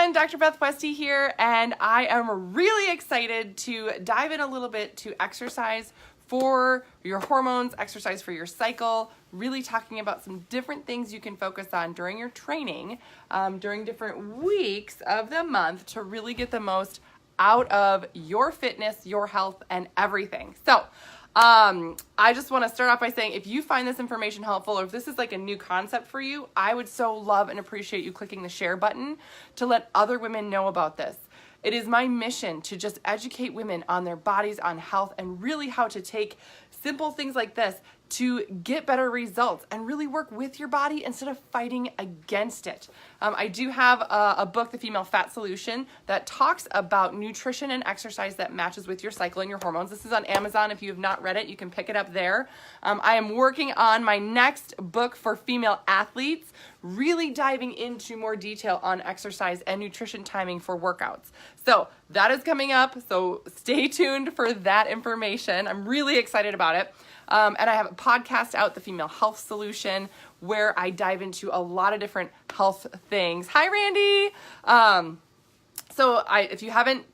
everyone, Dr. Beth Westy here, and I am really excited to dive in a little bit to exercise for your hormones, exercise for your cycle, really talking about some different things you can focus on during your training, during different weeks of the month to really get the most out of your fitness, your health, and everything. So, I just want to start off by saying if you find this information helpful or if this is like a new concept for you, I would so love and appreciate you clicking the share button to let other women know about this. It is my mission to just educate women on their bodies, on health, and really how to take simple things like this to get better results and really work with your body instead of fighting against it. I do have a book, The Female Fat Solution, that talks about nutrition and exercise that matches with your cycle and your hormones. This is on Amazon. If you have not read it, you can pick it up there. I am working on my next book for female athletes, really diving into more detail on exercise and nutrition timing for workouts. So that is coming up, so stay tuned for that information. I'm really excited about it. And I have a podcast out, The Female Health Solution, where I dive into a lot of different health things. Hi, Randy. If you haven't,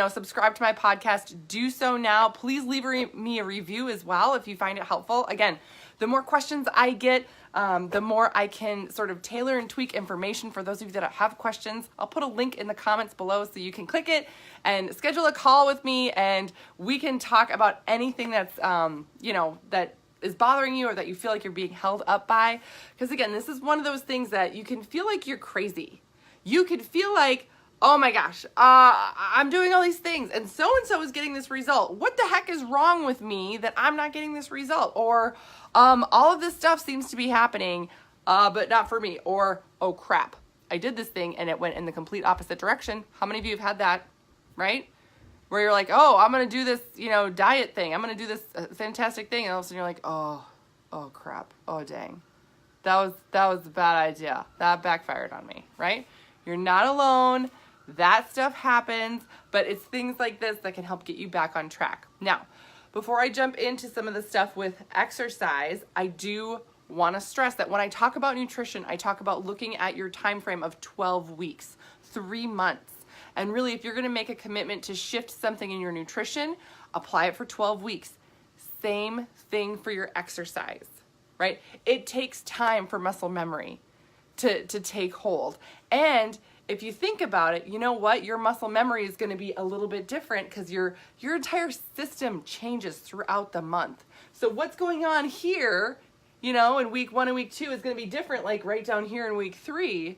subscribed to my podcast, do so now. Please leave me a review as well if you find it helpful. Again, the more questions I get, the more I can sort of tailor and tweak information for those of you that have questions. I'll put a link in the comments below so you can click it and schedule a call with me and we can talk about anything that's, that is bothering you or that you feel like you're being held up by. Because again, this is one of those things that you can feel like you're crazy. You could feel like, oh my gosh, I'm doing all these things and so is getting this result. What the heck is wrong with me that I'm not getting this result? Or all of this stuff seems to be happening, but not for me. Or, oh crap, I did this thing and it went in the complete opposite direction. How many of you have had that, right? Where you're like, oh, I'm going to do this, diet thing. I'm going to do this fantastic thing. And all of a sudden you're like, oh crap. Oh, dang. That was a bad idea. That backfired on me, right? You're not alone. That stuff happens, but it's things like this that can help get you back on track. Now, before I jump into some of the stuff with exercise, I do want to stress that when I talk about nutrition, I talk about looking at your time frame of 12 weeks, 3 months. And really, if you're going to make a commitment to shift something in your nutrition, apply it for 12 weeks. Same thing for your exercise, right? It takes time for muscle memory to take hold. And if you think about it, you know what? Your muscle memory is going to be a little bit different because your entire system changes throughout the month. So what's going on here, in week 1 and week 2 is going to be different, like right down here in week 3.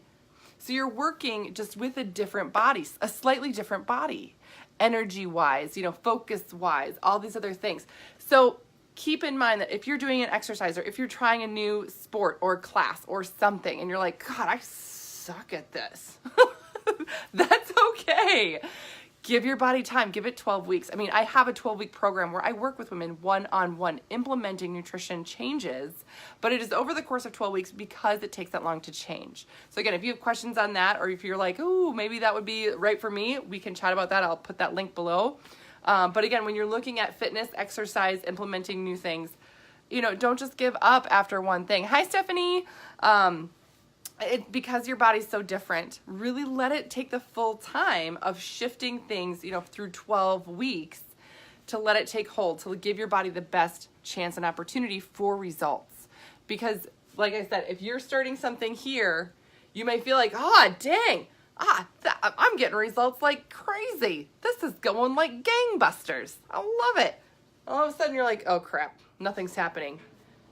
So you're working just with a different body, a slightly different body, energy-wise, focus-wise, all these other things. So keep in mind that if you're doing an exercise or if you're trying a new sport or class or something and you're like, God, I suck at this. That's okay. Give your body time. Give it 12 weeks. I mean, I have a 12-week program where I work with women one-on-one implementing nutrition changes, but it is over the course of 12 weeks because it takes that long to change. So again, if you have questions on that or if you're like, oh, maybe that would be right for me, we can chat about that. I'll put that link below. But again, when you're looking at fitness, exercise, implementing new things, don't just give up after one thing. Hi, Stephanie. Because your body's so different, really let it take the full time of shifting things, through 12 weeks to let it take hold, to give your body the best chance and opportunity for results. Because like I said, if you're starting something here, you may feel like, oh, dang, I'm getting results like crazy. This is going like gangbusters. I love it. All of a sudden you're like, oh crap, nothing's happening.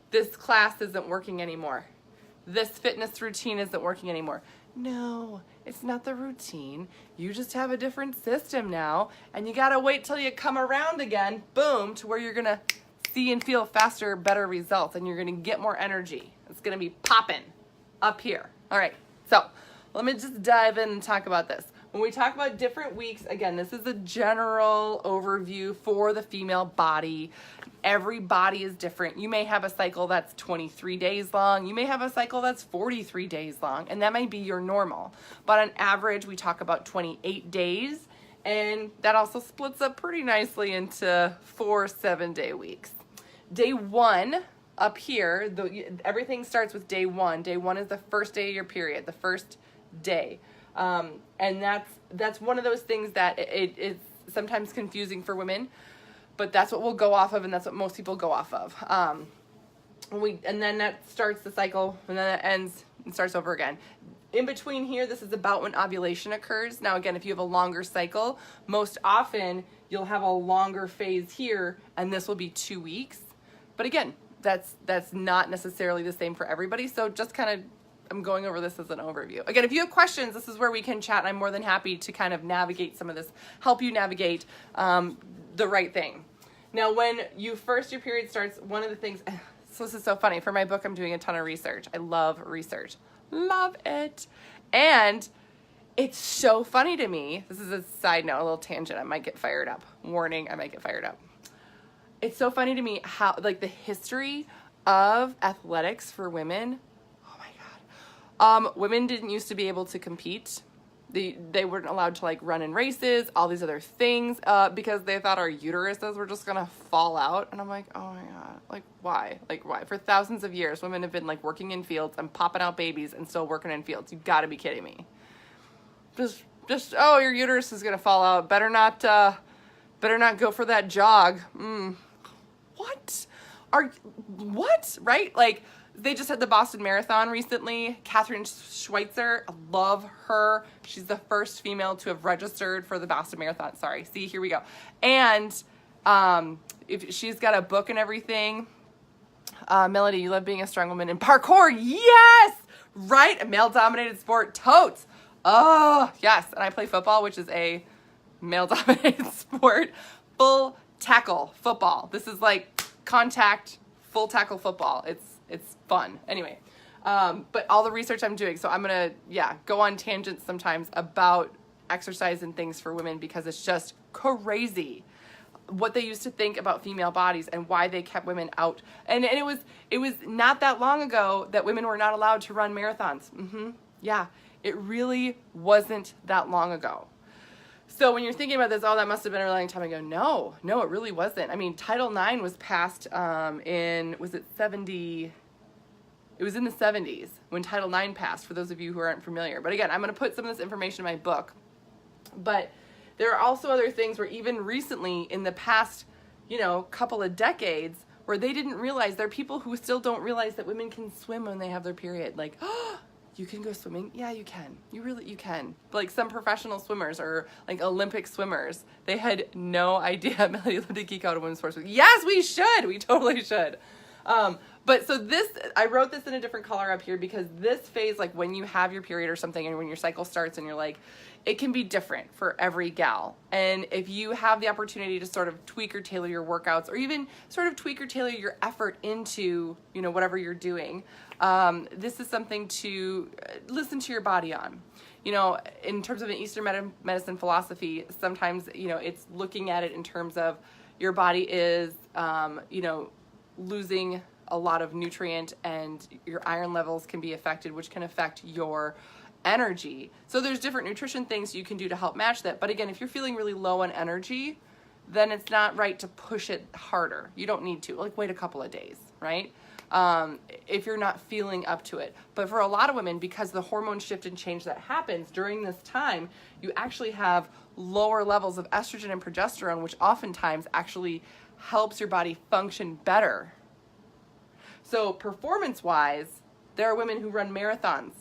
This class isn't working anymore. This fitness routine isn't working anymore. No, it's not the routine. You just have a different system now, and you gotta wait till you come around again, boom, to where you're gonna see and feel faster, better results, and you're gonna get more energy. It's gonna be popping up here. All right, so let me just dive in and talk about this. When we talk about different weeks, again, this is a general overview for the female body. Every body is different. You may have a cycle that's 23 days long. You may have a cycle that's 43 days long, and that might be your normal. But on average, we talk about 28 days, and that also splits up pretty nicely into 4 7-day weeks. Day 1 up here, everything starts with day 1. Day 1 is the first day of your period, the first day. And that's one of those things that it's sometimes confusing for women, but that's what we'll go off of, and that's what most people go off of. And then that starts the cycle, and then it ends and starts over again. In between here, this is about when ovulation occurs. Now, again, if you have a longer cycle, most often you'll have a longer phase here, and this will be 2 weeks. But again, that's not necessarily the same for everybody. So just kind of, I'm going over this as an overview. Again, if you have questions, this is where we can chat, and I'm more than happy to kind of navigate some of this, help you navigate the right thing. Now, when your period starts, one of the things, so this is so funny. For my book, I'm doing a ton of research. I love research. Love it. And it's so funny to me. This is a side note, a little tangent. I might get fired up. Warning, I might get fired up. It's so funny to me how, like, the history of athletics for women. Oh my God. Women didn't used to be able to compete. They weren't allowed to, like, run in races, all these other things, because they thought our uteruses were just gonna fall out. And I'm like, oh my God, like, why? Like, why? For thousands of years, women have been, like, working in fields and popping out babies and still working in fields. You gotta be kidding me. Just, oh, your uterus is gonna fall out. Better not go for that jog. What? Right? Like, they just had the Boston Marathon recently. Katherine Schweitzer, I love her. She's the first female to have registered for the Boston Marathon. Sorry. See, here we go. And if she's got a book and everything. Melody, you love being a strong woman in parkour. Yes! Right? A male-dominated sport. Totes. Oh, yes. And I play football, which is a male-dominated sport. Full tackle football. This is like contact, full tackle football. It's fun. Anyway, but all the research I'm doing, so I'm going to, go on tangents sometimes about exercise and things for women, because it's just crazy what they used to think about female bodies and why they kept women out. And it was not that long ago that women were not allowed to run marathons. Yeah, it really wasn't that long ago. So when you're thinking about this, oh, that must have been a really long time ago. No, it really wasn't. I mean, Title IX was passed was it 70? It was in the 70s when Title IX passed, for those of you who aren't familiar. But again, I'm going to put some of this information in my book. But there are also other things where even recently in the past, couple of decades, where they didn't realize, there are people who still don't realize that women can swim when they have their period. Like, oh, you can go swimming? Yeah, you can. You can. But like some professional swimmers or like Olympic swimmers, they had no idea. Melody loved to geek out on women's sports. Yes, we should. We totally should. But so this, I wrote this in a different color up here because this phase, like when you have your period or something and when your cycle starts and you're like, it can be different for every gal. And if you have the opportunity to sort of tweak or tailor your workouts, or even sort of tweak or tailor your effort into, whatever you're doing, this is something to listen to your body on. In terms of an Eastern medicine philosophy, sometimes, it's looking at it in terms of your body is, losing a lot of nutrient, and your iron levels can be affected, which can affect your energy. So there's different nutrition things you can do to help match that. But again, if you're feeling really low on energy, then it's not right to push it harder. You don't need to, like, wait a couple of days, right? If you're not feeling up to it. But for a lot of women, because the hormone shift and change that happens during this time, you actually have lower levels of estrogen and progesterone, which oftentimes actually helps your body function better. So performance-wise, there are women who run marathons,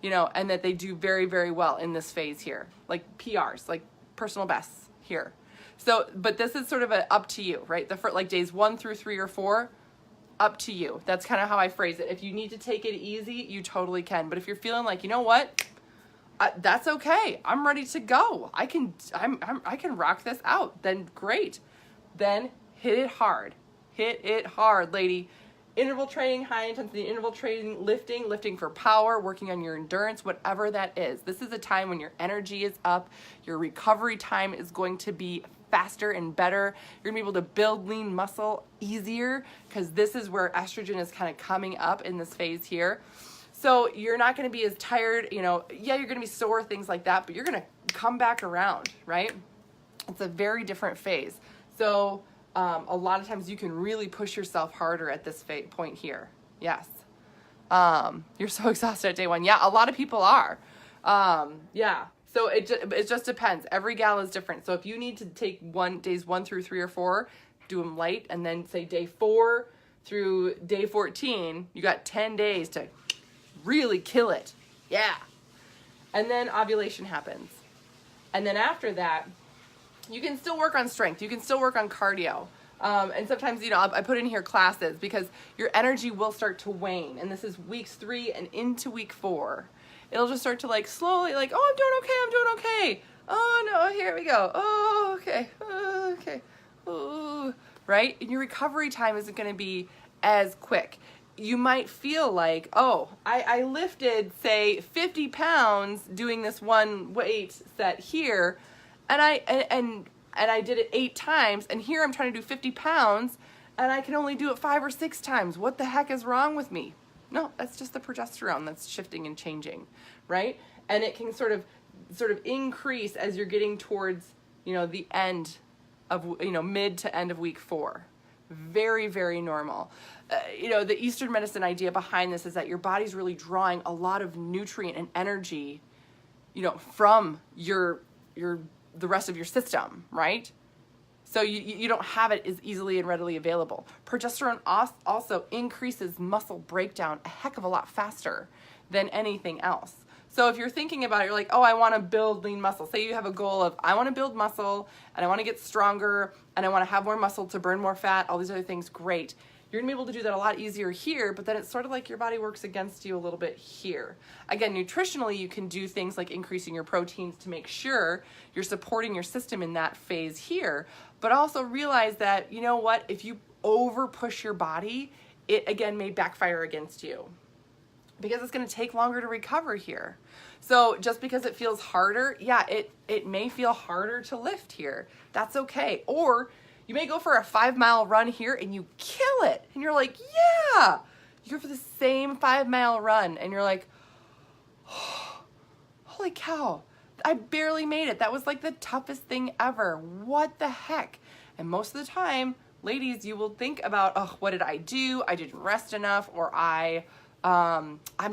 and that they do very, very well in this phase here, like PRs, like personal bests here. So, but this is sort of a up to you, right? Like days 1 through 3 or 4, up to you. That's kind of how I phrase it. If you need to take it easy, you totally can. But if you're feeling like, you know what, that's okay. I'm ready to go. I can rock this out. Then great. Then hit it hard. Hit it hard, lady. Interval training, high intensity interval training, lifting for power, working on your endurance, whatever that is. This is a time when your energy is up, your recovery time is going to be faster and better. You're gonna be able to build lean muscle easier, because this is where estrogen is kind of coming up in this phase here. So you're not gonna be as tired, you're gonna be sore, things like that, but you're gonna come back around, right? It's a very different phase. So a lot of times you can really push yourself harder at this point here. Yes. You're so exhausted at day 1. Yeah, a lot of people are. Yeah. So it just depends. Every gal is different. So if you need to take days 1 through 3 or 4, do them light, and then say day 4 through day 14, you got 10 days to really kill it. Yeah. And then ovulation happens. And then after that, you can still work on strength. You can still work on cardio. And sometimes, I put in here classes because your energy will start to wane. And this is weeks 3 and into week 4. It'll just start to like slowly like, oh, I'm doing okay. Oh no, here we go. Oh, okay. Oh, okay. Oh, right? And your recovery time isn't going to be as quick. You might feel like, oh, I lifted, say, 50 pounds doing this one weight set here, and I did it 8 times, and here I'm trying to do 50 pounds, and I can only do it 5 or 6 times. What the heck is wrong with me? No, that's just the progesterone that's shifting and changing, right? And it can sort of increase as you're getting towards, the end of, mid to end of week 4. Very, very normal. The Eastern medicine idea behind this is that your body's really drawing a lot of nutrient and energy, from the rest of your system, right? So you don't have it as easily and readily available. Progesterone also increases muscle breakdown a heck of a lot faster than anything else. So if you're thinking about it, you're like, oh, I want to build lean muscle. Say you have a goal of, I want to build muscle, and I want to get stronger, and I want to have more muscle to burn more fat, all these other things, great. You're going to be able to do that a lot easier here, but then it's sort of like your body works against you a little bit here. Again, nutritionally, you can do things like increasing your proteins to make sure you're supporting your system in that phase here, but also realize that, if you over push your body, it again may backfire against you because it's going to take longer to recover here. So just because it feels harder, yeah, it may feel harder to lift here. That's okay. Or you may go for a 5-mile run here and you kill it. And you're like, yeah. You go for the same 5-mile run and you're like, oh, holy cow, I barely made it. That was like the toughest thing ever. What the heck? And most of the time, ladies, you will think about, oh, what did I do? I didn't rest enough, or I'm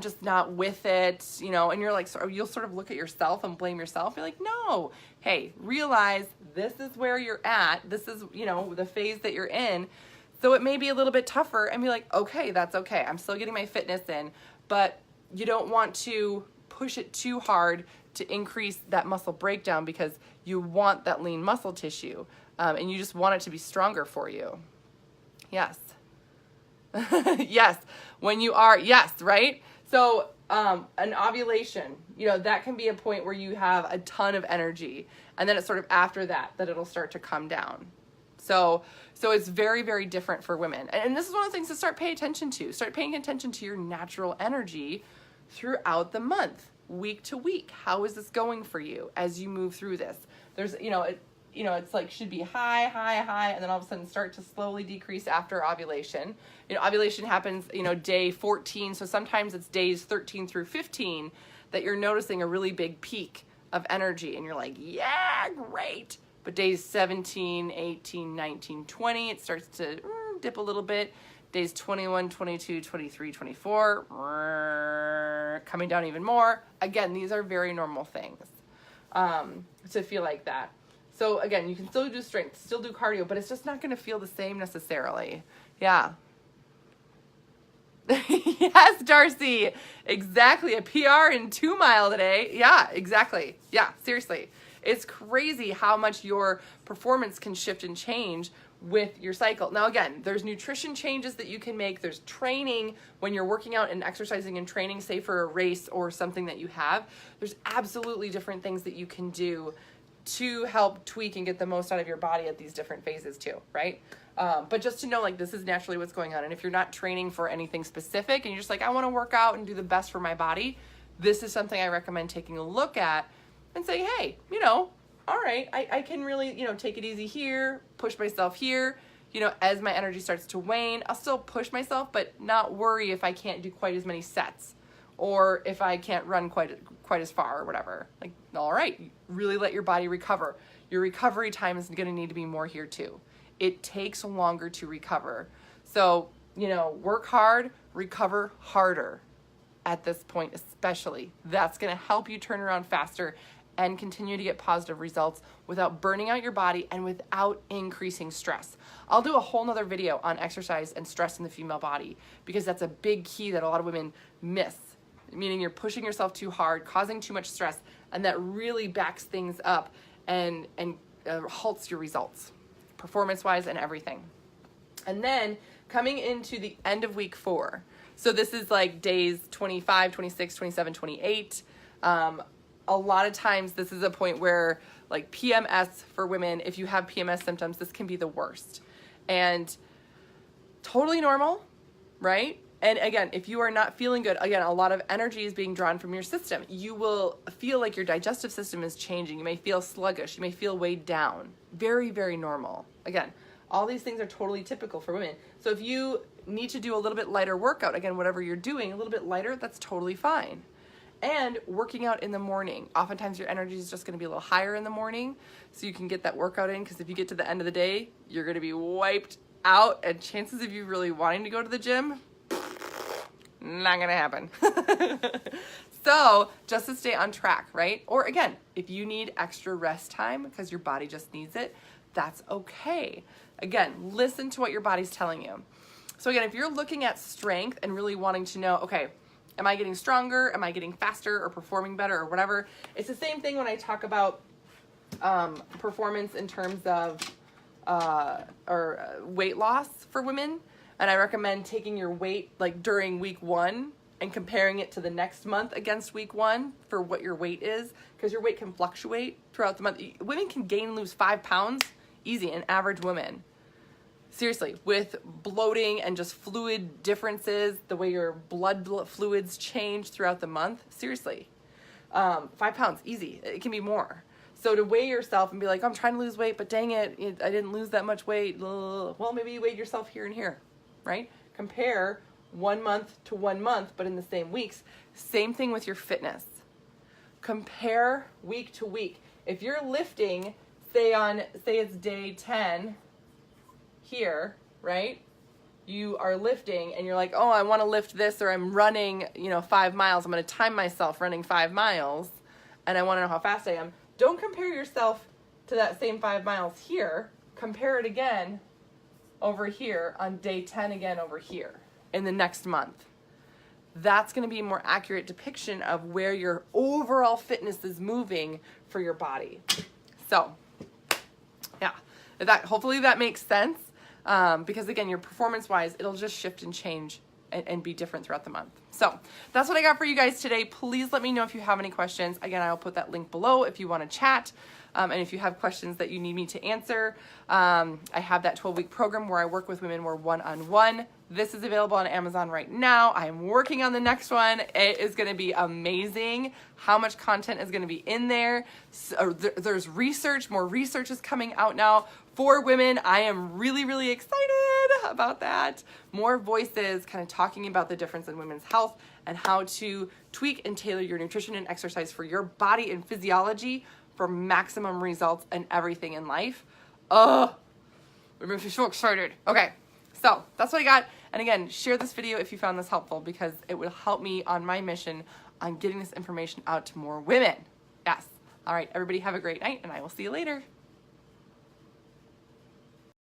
just not with it, and you're like, so you'll sort of look at yourself and blame yourself. You're like, no, hey, realize this is where you're at. This is, the phase that you're in. So it may be a little bit tougher, and be like, okay, that's okay. I'm still getting my fitness in, but you don't want to push it too hard to increase that muscle breakdown because you want that lean muscle tissue, and you just want it to be stronger for you. Yes. Yes, when you are, yes, right? So an ovulation, that can be a point where you have a ton of energy, and then it's sort of after that it'll start to come down. So it's very, very different for women. And this is one of the things to start paying attention to. Start paying attention to your natural energy throughout the month, week to week. How is this going for you as you move through this? There's, it's like should be high, and then all of a sudden start to slowly decrease after ovulation. Ovulation happens, day 14. So sometimes it's days 13 through 15 that you're noticing a really big peak of energy. And you're like, yeah, great. But days 17, 18, 19, 20, it starts to dip a little bit. Days 21, 22, 23, 24, coming down even more. Again, these are very normal things to feel like that. So again, you can still do strength, still do cardio, but it's just not going to feel the same necessarily. Yeah. Yes, Darcy. Exactly. A PR in 2 mile today. Yeah, exactly. Yeah, seriously. It's crazy how much your performance can shift and change with your cycle. Now, again, there's nutrition changes that you can make. There's training when you're working out and exercising and training, say for a race or something that you have. There's absolutely different things that you can do to help tweak and get the most out of your body at these different phases too, right? But just to know, like, this is naturally what's going on. And if you're not training for anything specific and you're just like, I want to work out and do the best for my body, this is something I recommend taking a look at and say, hey, all right, I can really, take it easy here, push myself here. As my energy starts to wane, I'll still push myself, but not worry if I can't do quite as many sets or if I can't run quite as far or whatever. Like, all right, really let your body recover. Your recovery time is going to need to be more here too. It takes longer to recover. So, work hard, recover harder. at this point especially. That's going to help you turn around faster and continue to get positive results without burning out your body and without increasing stress. I'll do a whole nother video on exercise and stress in the female body because that's a big key that a lot of women miss, meaning you're pushing yourself too hard, causing too much stress, and that really backs things up and halts your results, performance-wise and everything. And then coming into the end of week 4, so this is like days 25, 26, 27, 28. A lot of times this is a point where like PMS for women, if you have PMS symptoms, this can be the worst. And totally normal, right? And again, if you are not feeling good, again, a lot of energy is being drawn from your system. You will feel like your digestive system is changing. You may feel sluggish. You may feel weighed down. Very, very normal. Again, all these things are totally typical for women. So if you need to do a little bit lighter workout, again, whatever you're doing, a little bit lighter, that's totally fine. And working out in the morning. Oftentimes your energy is just going to be a little higher in the morning so you can get that workout in, because if you get to the end of the day, you're going to be wiped out, and chances of you really wanting to go to the gym, not going to happen. So just to stay on track, right? Or again, if you need extra rest time because your body just needs it, that's okay. Again, listen to what your body's telling you. So again, if you're looking at strength and really wanting to know, okay, am I getting stronger? Am I getting faster or performing better or whatever? It's the same thing when I talk about performance in terms of weight loss for women. And I recommend taking your weight like during week 1 and comparing it to the next month against week 1 for what your weight is, because your weight can fluctuate throughout the month. Women can gain and lose 5 pounds easy, an average woman. Seriously, with bloating and just fluid differences, the way your blood fluids change throughout the month, seriously, 5 pounds, easy. It can be more. So to weigh yourself and be like, I'm trying to lose weight, but dang it, I didn't lose that much weight. Well, maybe you weighed yourself here and here, right? Compare 1 month to 1 month, but in the same weeks. Same thing with your fitness. Compare week to week. If you're lifting, say it's day 10, here, right? You are lifting and you're like, oh, I want to lift this, or I'm running, 5 miles. I'm going to time myself running 5 miles and I want to know how fast I am. Don't compare yourself to that same 5 miles here. Compare it again over here on day 10 again over here in the next month. That's going to be a more accurate depiction of where your overall fitness is moving for your body. So, yeah, hopefully that makes sense. Because again, your performance-wise, it'll just shift and change and be different throughout the month. So that's what I got for you guys today. Please let me know if you have any questions. Again, I'll put that link below if you want to chat. And if you have questions that you need me to answer, I have that 12-week program where I work with women. We're one-on-one. This is available on Amazon right now. I am working on the next one. It is going to be amazing how much content is going to be in there. So there's research, more research is coming out now for women. I am really, really excited about that. More voices kind of talking about the difference in women's health and how to tweak and tailor your nutrition and exercise for your body and physiology for maximum results and everything in life. It makes me so excited. Okay, so that's what I got. And again, share this video if you found this helpful, because it will help me on my mission on getting this information out to more women. Yes. All right, everybody have a great night, and I will see you later.